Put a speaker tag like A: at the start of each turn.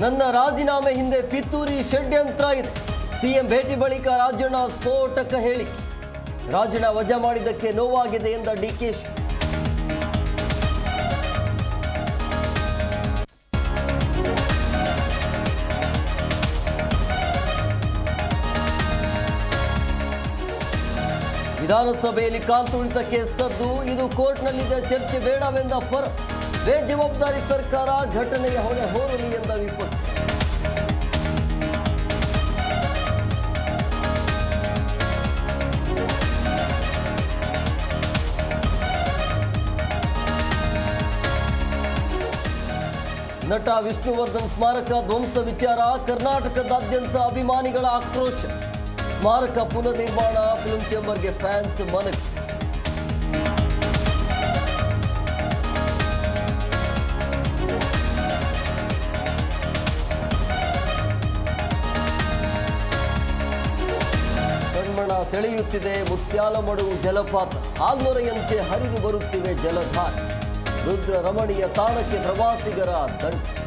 A: ನನ್ನ ರಾಜೀನಾಮೆ ಹಿಂದೆ ಪಿತೂರಿ ಷಡ್ಯಂತ್ರ ಇದೆ. ಸಿಎಂ ಭೇಟಿ ಬಳಿಕ ರಾಜಣ್ಣ ಸ್ಫೋಟಕ ಹೇಳಿಕೆ. ರಾಜಣ್ಣ ವಜಾ ಮಾಡಿದ್ದಕ್ಕೆ ನೋವಾಗಿದೆ ಎಂದ ಡಿಕೆಶಿ. ವಿಧಾನಸಭೆಯಲ್ಲಿ ಕಾಲ್ತುಳಿತಕ್ಕೆ ಸದ್ದು. ಇದು ಕೋರ್ಟ್ನಲ್ಲಿದ್ದ ಚರ್ಚೆ ಬೇಡವೆಂದ ಪರ. ಬೇಜವಾಬ್ದಾರಿ ಸರ್ಕಾರ, ಘಟನೆಯ ಹೊಣೆ ಹೊರಲಿ ಎಂದ ವಿಪಕ್ಷ. ನಟ ವಿಷ್ಣುವರ್ಧನ್ ಸ್ಮಾರಕ ಧ್ವಂಸ ವಿಚಾರ. ಕರ್ನಾಟಕದಾದ್ಯಂತ ಅಭಿಮಾನಿಗಳ ಆಕ್ರೋಶ. ಸ್ಮಾರಕ ಪುನರ್ ನಿರ್ಮಾಣ, ಫಿಲ್ಮ್ ಚೇಂಬರ್ಗೆ ಫ್ಯಾನ್ಸ್ ಮನವಿ. ಕಣ್ಮಣ ಸೆಳೆಯುತ್ತಿದೆ ಮುತ್ಯಾಲಮಡು ಜಲಪಾತ. ಹಾಲ್ನೊರೆಯಂತೆ ಹರಿದು ಬರುತ್ತಿವೆ ಜಲಧಾರೆ. ರುದ್ರ ರಮಣೀಯ ತಾಣಕ್ಕೆ ಪ್ರವಾಸಿಗರ ದಂಡು.